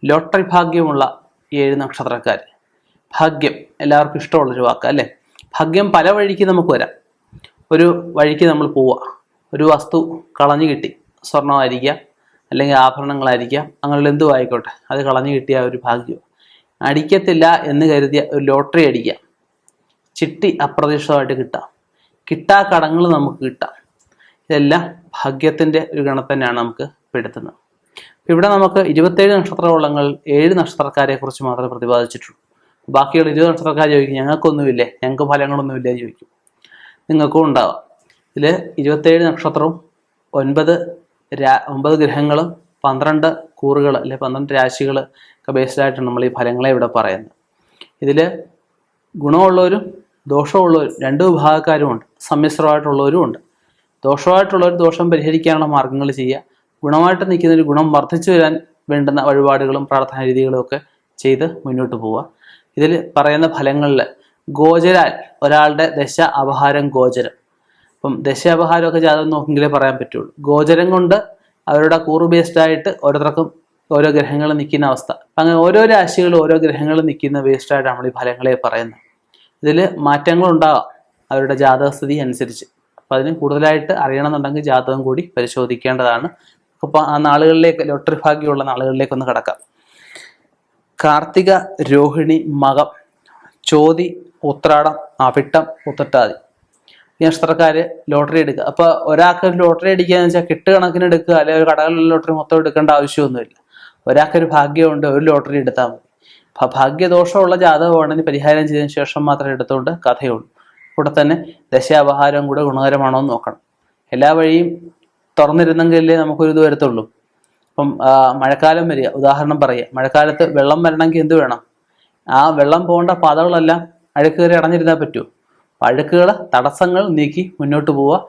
Lottery ഭാഗ്യമുള്ള 7 നക്ഷത്രക്കാർ. ഭാഗ്യം എല്ലാവർക്കും ഇഷ്ടമുള്ളൊരു വാക്ക് അല്ലേ? ഭാഗ്യം പല വഴിക്ക് നമുക്ക് വരാം. ഒരു വഴിക്ക് നമ്മൾ പോവുക, ഒരു വസ്തു കളഞ്ഞു കിട്ടി, സ്വർണ്ണമായിരിക്കാം അല്ലെങ്കിൽ ആഭരണങ്ങളായിരിക്കാം, അങ്ങനെ എന്തും ആയിക്കോട്ടെ, അത് കളഞ്ഞു കിട്ടിയ ഒരു ഭാഗ്യം. അടിക്കത്തില്ല എന്ന് കരുതിയ ഒരു ലോട്ടറി അടിക്കാം, ചിട്ടി അപ്രതീക്ഷിതമായിട്ട് കിട്ടാം, കിട്ടാ കടങ്ങൾ നമുക്ക് കിട്ടാം. ഇതെല്ലാം ഭാഗ്യത്തിൻ്റെ ഒരു ഗണം തന്നെയാണ് നമുക്ക് പെടുത്തുന്നത്. ഇവിടെ നമുക്ക് 27 നക്ഷത്രവളങ്ങൾ 7 നക്ഷത്രക്കാരെ കുറിച്ച് മാത്രമേ പ്രതിപാദിച്ചിട്ടുള്ളൂ. ബാക്കിയുള്ള 20 നക്ഷത്രക്കാർ ചോദിക്കും, ഞങ്ങൾക്കൊന്നുമില്ലേ, ഞങ്ങൾക്ക് ഫലങ്ങളൊന്നുമില്ലേ എന്ന് ചോദിക്കും. നിങ്ങൾക്കും ഉണ്ടാവാം. ഇതിൽ 27 നക്ഷത്രവും 9 ഗ്രഹങ്ങളും 12 കൂറുകൾ അല്ലെ 12 രാശികൾ ഒക്കെ ബേസ്ഡായിട്ടാണ് നമ്മൾ ഈ ഫലങ്ങളെ ഇവിടെ പറയുന്നത്. ഇതിൽ ഗുണമുള്ളവരും ദോഷമുള്ളവരും 2 വിഭാഗക്കാരും ഉണ്ട്, സമ്മിശ്രമായിട്ടുള്ളവരും ഉണ്ട്. ദോഷമായിട്ടുള്ളവർ ദോഷം പരിഹരിക്കാനുള്ള മാർഗങ്ങൾ ചെയ്യുക, ഗുണമായിട്ട് നിൽക്കുന്നൊരു ഗുണം വർദ്ധിച്ചു വരാൻ വേണ്ടുന്ന വഴിപാടുകളും പ്രാർത്ഥനാ രീതികളും ഒക്കെ ചെയ്ത് മുന്നോട്ട് പോവുക. ഇതിൽ പറയുന്ന ഫലങ്ങളിൽ ഗോചരാൽ ഒരാളുടെ ദശ അപഹാരം ഗോചരം, അപ്പം ദശ അപഹാരമൊക്കെ ജാതകം നോക്കിയെങ്കിലേ പറയാൻ പറ്റുള്ളൂ. ഗോചരം കൊണ്ട് അവരുടെ കൂറ് ബേസ്ഡായിട്ട് ഓരോരുത്തർക്കും ഓരോ ഗ്രഹങ്ങൾ നിൽക്കുന്ന അവസ്ഥ. അങ്ങനെ ഓരോ രാശികളും ഓരോ ഗ്രഹങ്ങൾ നിൽക്കുന്ന ബേസ്ഡായിട്ട് നമ്മൾ ഈ ഫലങ്ങളെ പറയുന്നത്. ഇതിൽ മാറ്റങ്ങളുണ്ടാകാം അവരുടെ ജാതകസ്ഥിതി അനുസരിച്ച്. അപ്പം അതിന് കൂടുതലായിട്ട് അറിയണമെന്നുണ്ടെങ്കിൽ ജാതകം കൂടി പരിശോധിക്കേണ്ടതാണ്. അപ്പോൾ ആ നാളുകളിലേക്ക്, ലോട്ടറി ഭാഗ്യമുള്ള നാളുകളിലേക്ക് ഒന്ന് കടക്കാം. കാർത്തിക, രോഹിണി, മകം, ചോതി, ഉത്രാടം, അവിട്ടം, ഉത്രട്ടാതി ഈ നക്ഷത്രക്കാർ ലോട്ടറി എടുക്കുക. അപ്പോൾ ഒരാൾക്ക് ലോട്ടറി അടിക്കുകയെന്ന് വെച്ചാൽ കെട്ടുകണക്കിന് എടുക്കുക, അല്ലെങ്കിൽ ഒരു കടകളിലുള്ള ലോട്ടറി മൊത്തം എടുക്കേണ്ട ആവശ്യമൊന്നുമില്ല. ഒരാൾക്കൊരു ഭാഗ്യമുണ്ട്, ഒരു ലോട്ടറി എടുത്താൽ മതി. അപ്പം ഭാഗ്യദോഷമുള്ള ജാതകമാണെങ്കിൽ പരിഹാരം ചെയ്തതിന് ശേഷം മാത്രം എടുത്തുകൊണ്ട് കഥയുള്ളൂ. കൂടെ തന്നെ ദശാപഹാരം കൂടെ ഗുണകരമാണോ എന്ന് നോക്കണം. എല്ലാ വഴിയും തുറന്നിരുന്നെങ്കിലേ നമുക്കൊരു ഇത് വരത്തുള്ളൂ. ഇപ്പം മഴക്കാലം വരിക, ഉദാഹരണം പറയുക, മഴക്കാലത്ത് വെള്ളം വരണമെങ്കിൽ എന്ത് വേണം? ആ വെള്ളം പോകേണ്ട പാതകളെല്ലാം അഴുക്ക് കയറി അടഞ്ഞിരുന്നാൽ പറ്റുമോ? അഴുക്കുകൾ, തടസ്സങ്ങൾ നീക്കി മുന്നോട്ട് പോവുക.